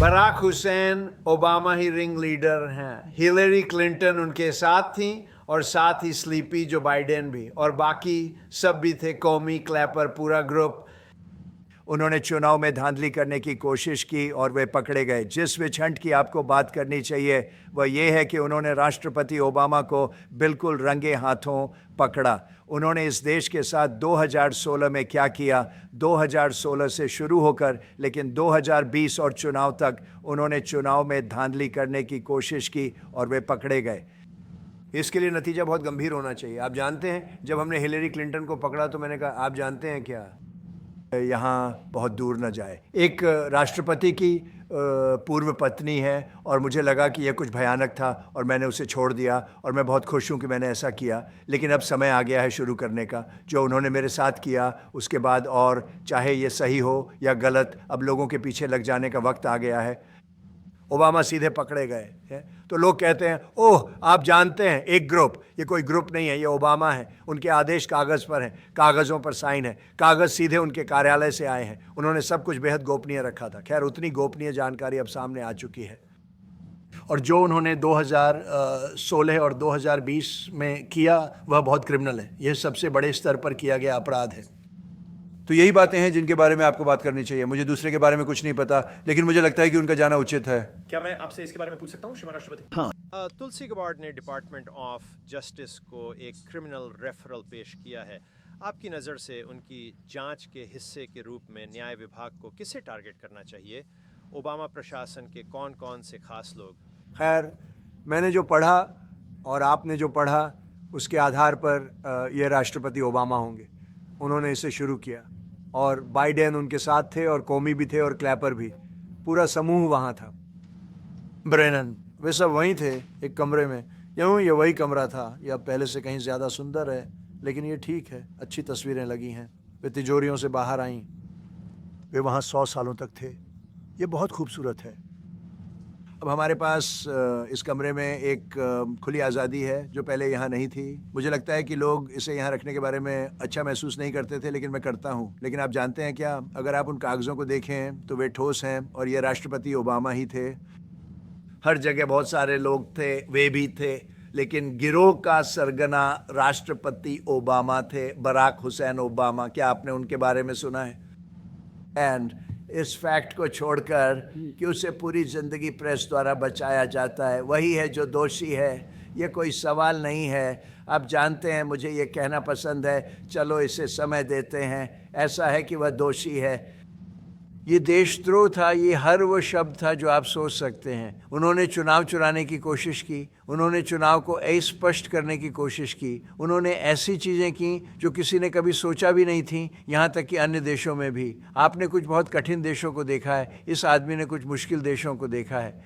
Barack Hussain Obama ही ring leader हैं, Hillary Clinton उनके साथ थी और साथ ही स्लीपी जो बाइडेन भी, और बाकी सब भी थे, कौमी, क्लैपर, पूरा ग्रुप। उन्होंने चुनाव में धांधली करने की कोशिश की और वे पकड़े गए। जिस विच हंट की आपको बात करनी चाहिए वह ये है कि उन्होंने राष्ट्रपति ओबामा को बिल्कुल रंगे हाथों पकड़ा। उन्होंने इस देश के साथ 2016 में क्या किया, 2016 से शुरू होकर लेकिन 2020 और चुनाव तक उन्होंने चुनाव में धांधली करने की कोशिश की और वे पकड़े गए। इसके लिए नतीजा बहुत गंभीर होना चाहिए। आप जानते हैं, जब हमने हिलरी क्लिंटन को पकड़ा तो मैंने कहा, आप जानते हैं क्या, यहाँ बहुत दूर न जाए। एक राष्ट्रपति की पूर्व पत्नी है और मुझे लगा कि यह कुछ भयानक था और मैंने उसे छोड़ दिया और मैं बहुत खुश हूँ कि मैंने ऐसा किया। लेकिन अब समय आ गया है शुरू करने का। जो उन्होंने मेरे साथ किया उसके बाद, और चाहे ये सही हो या गलत, अब लोगों के पीछे लग जाने का वक्त आ गया है। ओबामा सीधे पकड़े गए हैं तो लोग कहते हैं, ओह आप जानते हैं एक ग्रुप, ये कोई ग्रुप नहीं है, ये ओबामा है, उनके आदेश कागज़ पर हैं, कागज़ों पर साइन है, कागज़ सीधे उनके कार्यालय से आए हैं, उन्होंने सब कुछ बेहद गोपनीय रखा था। खैर उतनी गोपनीय जानकारी अब सामने आ चुकी है। और जो उन्होंने 2016 और 2020 में किया वह बहुत क्रिमिनल है, यह सबसे बड़े स्तर पर किया गया अपराध है। तो यही बातें हैं जिनके बारे में आपको बात करनी चाहिए। मुझे दूसरे के बारे में कुछ नहीं पता, लेकिन मुझे लगता है कि उनका जाना उचित है। क्या मैं आपसे इसके बारे में पूछ सकता हूँ श्रीमान राष्ट्रपति? हाँ। तुलसी गबार्ड ने डिपार्टमेंट ऑफ जस्टिस को एक क्रिमिनल रेफरल पेश किया है। आपकी नज़र से उनकी जांच के हिस्से के रूप में न्याय विभाग को किसे टारगेट करना चाहिए? ओबामा प्रशासन के कौन कौन से खास लोग? खैर मैंने जो पढ़ा और आपने जो पढ़ा उसके आधार पर ये राष्ट्रपति ओबामा होंगे। उन्होंने इसे शुरू किया और बाइडेन उनके साथ थे और कौमी भी थे और क्लैपर भी, पूरा समूह वहाँ था। ब्रेनन वे सब वहीं थे एक कमरे में। यूँ ये वही कमरा था, यह पहले से कहीं ज़्यादा सुंदर है, लेकिन ये ठीक है, अच्छी तस्वीरें लगी हैं। वे तिजोरियों से बाहर आईं। वे वहाँ 100 सालों तक थे। ये बहुत खूबसूरत है। अब हमारे पास इस कमरे में एक खुली आज़ादी है जो पहले यहाँ नहीं थी। मुझे लगता है कि लोग इसे यहाँ रखने के बारे में अच्छा महसूस नहीं करते थे, लेकिन मैं करता हूँ। लेकिन आप जानते हैं क्या, अगर आप उन कागज़ों को देखें तो वे ठोस हैं और ये राष्ट्रपति ओबामा ही थे। हर जगह बहुत सारे लोग थे, वे भी थे, लेकिन गिरोह का सरगना राष्ट्रपति ओबामा थे, बराक हुसैन ओबामा। क्या आपने उनके बारे में सुना है? एंड इस फैक्ट को छोड़कर कि उसे पूरी ज़िंदगी प्रेस द्वारा बचाया जाता है, वही है जो दोषी है, ये कोई सवाल नहीं है। आप जानते हैं मुझे ये कहना पसंद है, चलो इसे समय देते हैं, ऐसा है कि वह दोषी है। ये देशद्रोह था, ये हर वो शब्द था जो आप सोच सकते हैं। उन्होंने चुनाव चुराने की कोशिश की, उन्होंने चुनाव को अस्पष्ट करने की कोशिश की, उन्होंने ऐसी चीज़ें की जो किसी ने कभी सोचा भी नहीं थी, यहाँ तक कि अन्य देशों में भी। आपने कुछ बहुत कठिन देशों को देखा है, इस आदमी ने कुछ मुश्किल देशों को देखा है,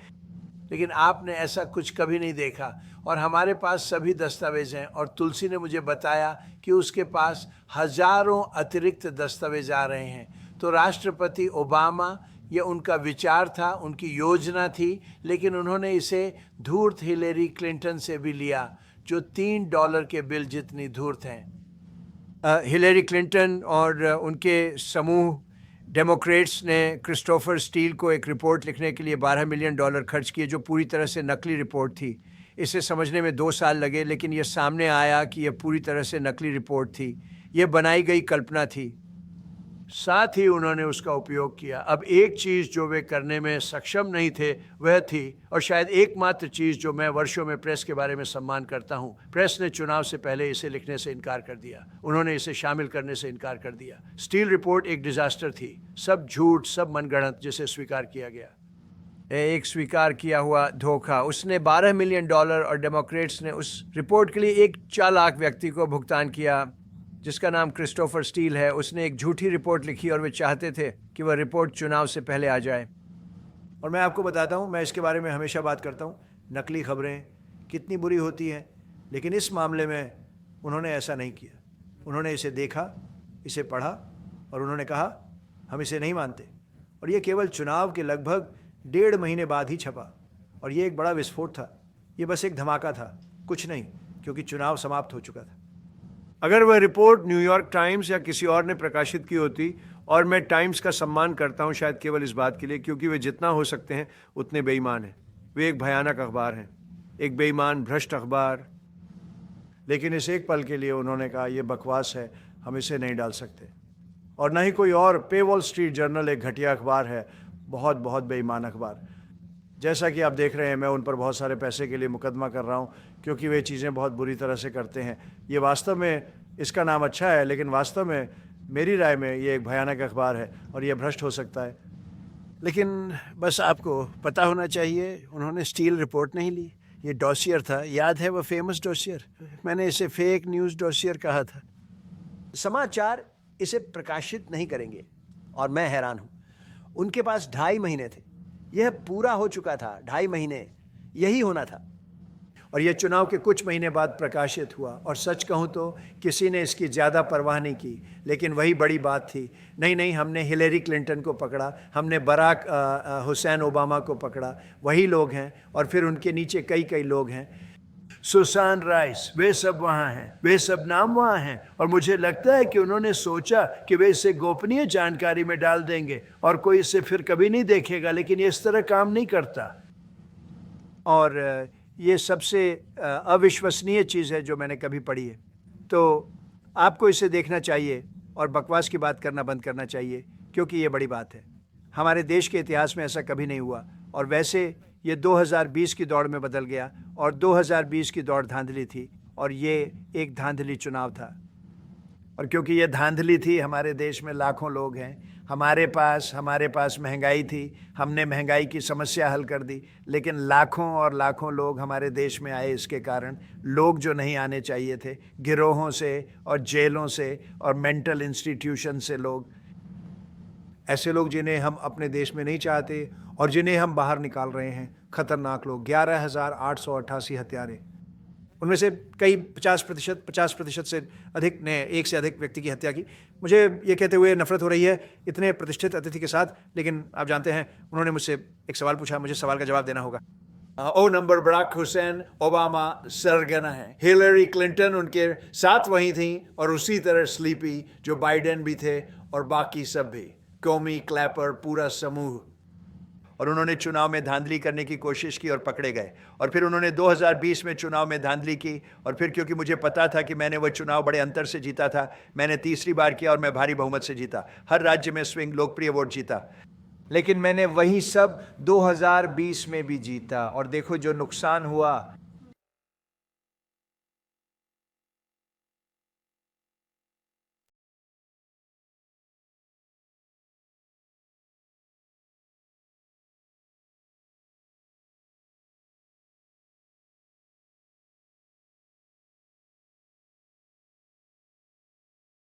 लेकिन आपने ऐसा कुछ कभी नहीं देखा। और हमारे पास सभी दस्तावेज हैं और तुलसी ने मुझे बताया कि उसके पास हज़ारों अतिरिक्त दस्तावेज आ रहे हैं। तो राष्ट्रपति ओबामा, ये उनका विचार था, उनकी योजना थी, लेकिन उन्होंने इसे धूर्त हिलरी क्लिंटन से भी लिया जो $3 के बिल जितनी धूर्त हैं। हिलरी क्लिंटन और उनके समूह डेमोक्रेट्स ने क्रिस्टोफर स्टील को एक रिपोर्ट लिखने के लिए $12 मिलियन खर्च किए जो पूरी तरह से नकली रिपोर्ट थी। इसे समझने में 2 साल लगे, लेकिन यह सामने आया कि यह पूरी तरह से नकली रिपोर्ट थी, यह बनाई गई कल्पना थी। साथ ही उन्होंने उसका उपयोग किया। अब एक चीज़ जो वे करने में सक्षम नहीं थे वह थी, और शायद एकमात्र चीज़ जो मैं वर्षों में प्रेस के बारे में सम्मान करता हूँ, प्रेस ने चुनाव से पहले इसे लिखने से इनकार कर दिया, उन्होंने इसे शामिल करने से इनकार कर दिया। स्टील रिपोर्ट एक डिज़ास्टर थी, सब झूठ, सब मनगढ़ंत, जिसे स्वीकार किया गया, एक स्वीकार किया हुआ धोखा। उसने $12 मिलियन और डेमोक्रेट्स ने उस रिपोर्ट के लिए एक चालाक व्यक्ति को भुगतान किया जिसका नाम क्रिस्टोफर स्टील है। उसने एक झूठी रिपोर्ट लिखी और वे चाहते थे कि वह रिपोर्ट चुनाव से पहले आ जाए। और मैं आपको बताता हूँ, मैं इसके बारे में हमेशा बात करता हूँ, नकली खबरें कितनी बुरी होती हैं, लेकिन इस मामले में उन्होंने ऐसा नहीं किया। उन्होंने इसे देखा, इसे पढ़ा और उन्होंने कहा हम इसे नहीं मानते। और ये केवल चुनाव के लगभग 1.5 महीने बाद ही छपा, और ये एक बड़ा विस्फोट था, ये बस एक धमाका था, कुछ नहीं, क्योंकि चुनाव समाप्त हो चुका था। अगर वह रिपोर्ट न्यूयॉर्क टाइम्स या किसी और ने प्रकाशित की होती और मैं टाइम्स का सम्मान करता हूं शायद केवल इस बात के लिए क्योंकि वे जितना हो सकते हैं उतने बेईमान हैं। वे एक भयानक अखबार हैं, एक बेईमान भ्रष्ट अखबार। लेकिन इस एक पल के लिए उन्होंने कहा यह बकवास है, हम इसे नहीं डाल सकते। और ना ही कोई और। पे वॉल स्ट्रीट जर्नल एक घटिया अखबार है, बहुत बहुत बेईमान अखबार। जैसा कि आप देख रहे हैं, मैं उन पर बहुत सारे पैसे के लिए मुकदमा कर रहा हूं क्योंकि वे चीज़ें बहुत बुरी तरह से करते हैं। ये वास्तव में, इसका नाम अच्छा है लेकिन वास्तव में मेरी राय में ये एक भयानक अखबार है और ये भ्रष्ट हो सकता है। लेकिन बस आपको पता होना चाहिए, उन्होंने स्टील रिपोर्ट नहीं ली, ये डॉसियर था। याद है वो फेमस डॉसियर? मैंने इसे फेक न्यूज़ डॉसियर कहा था। समाचार इसे प्रकाशित नहीं करेंगे और मैं हैरान हूं। उनके पास 2.5 महीने थे, यह पूरा हो चुका था। 2.5 महीने यही होना था और यह चुनाव के कुछ महीने बाद प्रकाशित हुआ। और सच कहूं तो किसी ने इसकी ज़्यादा परवाह नहीं की, लेकिन वही बड़ी बात थी। नहीं, हमने हिलेरी क्लिंटन को पकड़ा, हमने बराक हुसैन ओबामा को पकड़ा, वही लोग हैं। और फिर उनके नीचे कई लोग हैं, सुसान राइस, वे सब वहाँ हैं, वे सब नाम वहाँ हैं। और मुझे लगता है कि उन्होंने सोचा कि वे इसे गोपनीय जानकारी में डाल देंगे और कोई इसे फिर कभी नहीं देखेगा, लेकिन ये इस तरह काम नहीं करता। और ये सबसे अविश्वसनीय चीज़ है जो मैंने कभी पढ़ी है। तो आपको इसे देखना चाहिए और बकवास की बात करना बंद करना चाहिए क्योंकि ये बड़ी बात है। हमारे देश के इतिहास में ऐसा कभी नहीं हुआ। और वैसे ये 2020 की दौड़ में बदल गया और 2020 की दौड़ धांधली थी और ये एक धांधली चुनाव था। और क्योंकि ये धांधली थी, हमारे देश में लाखों लोग हैं। हमारे पास महंगाई थी, हमने महंगाई की समस्या हल कर दी, लेकिन लाखों और लाखों लोग हमारे देश में आए इसके कारण। लोग जो नहीं आने चाहिए थे, गिरोहों से और जेलों से और मेंटल इंस्टीट्यूशन से लोग, ऐसे लोग जिन्हें हम अपने देश में नहीं चाहते और जिन्हें हम बाहर निकाल रहे हैं। खतरनाक लोग, 11,888 हत्यारे, उनमें से कई 50% से अधिक ने एक से अधिक व्यक्ति की हत्या की। मुझे ये कहते हुए नफरत हो रही है इतने प्रतिष्ठित अतिथि के साथ, लेकिन आप जानते हैं उन्होंने मुझसे एक सवाल पूछा, मुझे सवाल का जवाब देना होगा। ओ नंबर बराक हुसैन ओबामा सरगना है, हिलेरी क्लिंटन उनके साथ वहीं थी और उसी तरह स्लीपी जो बाइडेन भी थे और बाकी सब भी, कौमी क्लैपर, पूरा समूह। और उन्होंने चुनाव में धांधली करने की कोशिश की और पकड़े गए। और फिर उन्होंने 2020 में चुनाव में धांधली की और फिर क्योंकि मुझे पता था कि मैंने वह चुनाव बड़े अंतर से जीता था, मैंने तीसरी बार किया और मैं भारी बहुमत से जीता। हर राज्य में स्विंग लोकप्रिय वोट जीता। लेकिन मैंने वही सब 2020 में भी जीता और देखो जो नुकसान हुआ